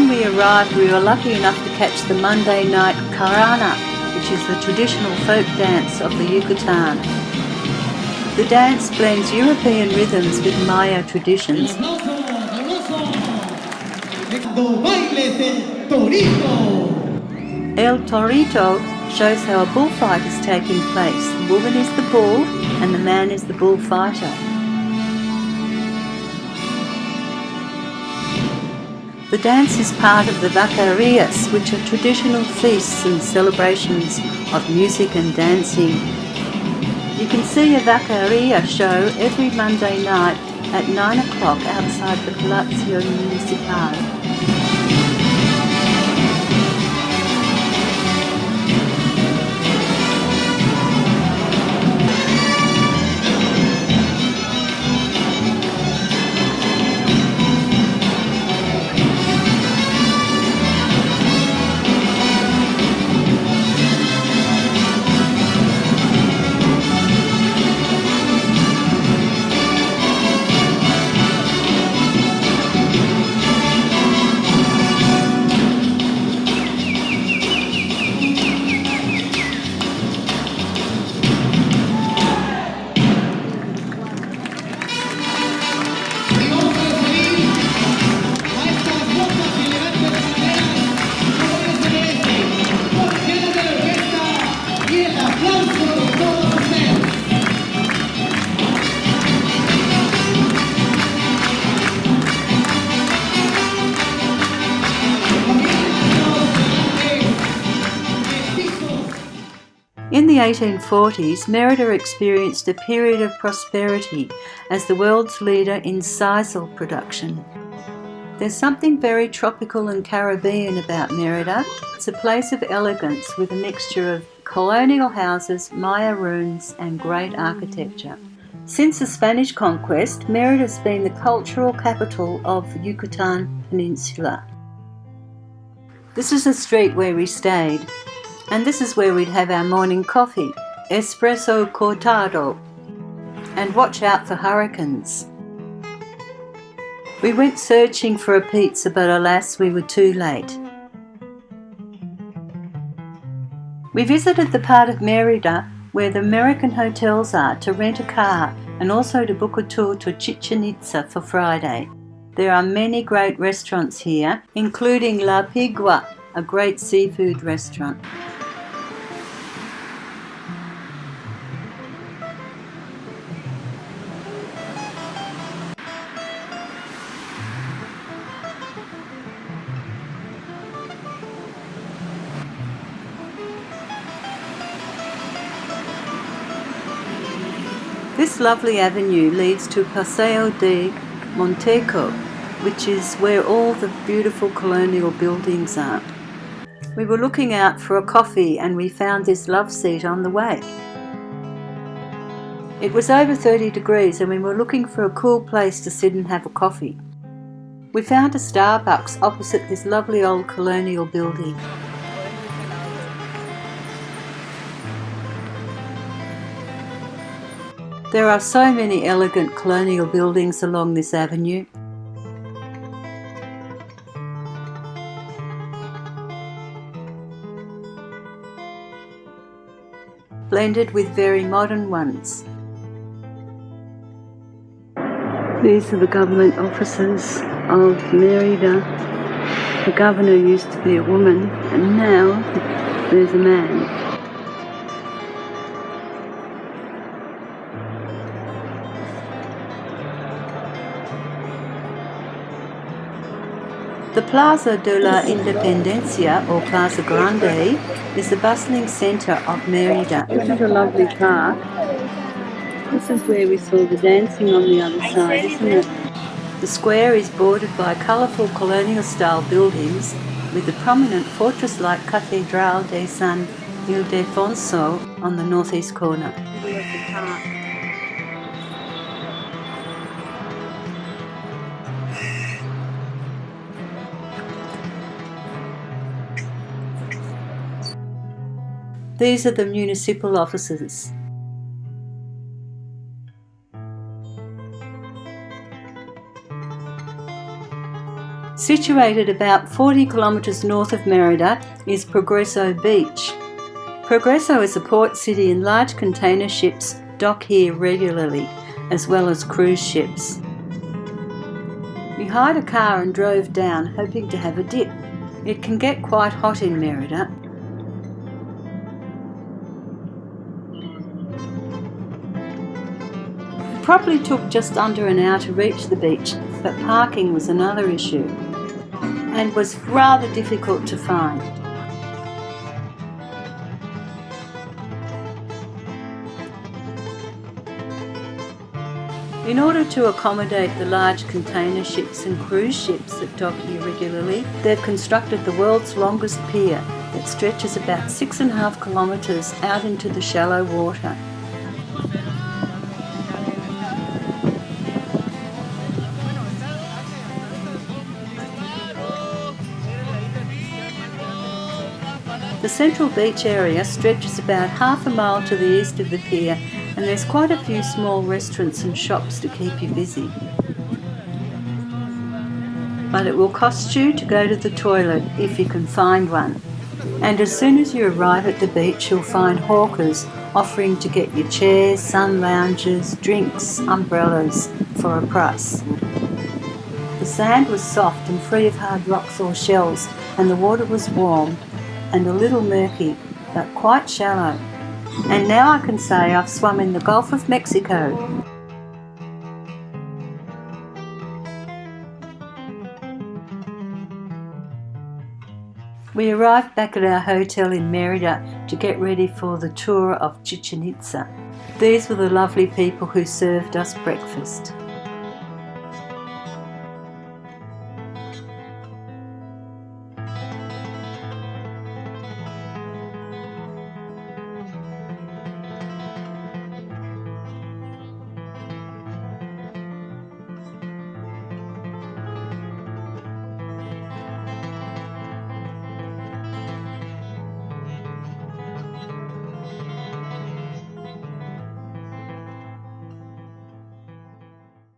when we arrived, we were lucky enough to catch the Monday night Karana, which is the traditional folk dance of the Yucatan. The dance blends European rhythms with Maya traditions. El Torito shows how a bullfight is taking place. The woman is the bull and the man is the bullfighter. The dance is part of the vaquerias, which are traditional feasts and celebrations of music and dancing. You can see a vaqueria show every Monday night at 9 o'clock outside the Palacio Municipal. In the 1840s, Mérida experienced a period of prosperity as the world's leader in sisal production. There's something very tropical and Caribbean about Mérida. It's a place of elegance with a mixture of colonial houses, Maya ruins and great architecture. Since the Spanish conquest, Mérida's been the cultural capital of the Yucatán Peninsula. This is the street where we stayed. And this is where we'd have our morning coffee, espresso cortado, and watch out for hurricanes. We went searching for a pizza, but alas, we were too late. We visited the part of Mérida where the American hotels are to rent a car and also to book a tour to Chichen Itza for Friday. There are many great restaurants here, including La Pigua, a great seafood restaurant. This lovely avenue leads to Paseo de Monteco, which is where all the beautiful colonial buildings are. We were looking out for a coffee and we found this love seat on the way. It was over 30 degrees and we were looking for a cool place to sit and have a coffee. We found a Starbucks opposite this lovely old colonial building. There are so many elegant colonial buildings along this avenue. Blended with very modern ones. These are the government offices of Mérida. The governor used to be a woman and now there's a man. The Plaza de la Independencia, or Plaza Grande, is the bustling centre of Mérida. This is a lovely park. This is where we saw the dancing on the other side, isn't it? The square is bordered by colourful colonial-style buildings with the prominent fortress-like Catedral de San Ildefonso on the northeast corner. These are the municipal offices. Situated about 40 kilometres north of Mérida is Progreso Beach. Progreso is a port city and large container ships dock here regularly, as well as cruise ships. We hired a car and drove down, hoping to have a dip. It can get quite hot in Mérida. It probably took just under an hour to reach the beach, but parking was another issue and was rather difficult to find. In order to accommodate the large container ships and cruise ships that dock here regularly, they've constructed the world's longest pier that stretches about 6.5 kilometres out into the shallow water. The central beach area stretches about half a mile to the east of the pier, and there's quite a few small restaurants and shops to keep you busy. But it will cost you to go to the toilet if you can find one. And as soon as you arrive at the beach, you'll find hawkers offering to get you chairs, sun lounges, drinks, umbrellas for a price. The sand was soft and free of hard rocks or shells, and the water was warm and a little murky, but quite shallow. And now I can say I've swum in the Gulf of Mexico. We arrived back at our hotel in Mérida to get ready for the tour of Chichen Itza. These were the lovely people who served us breakfast.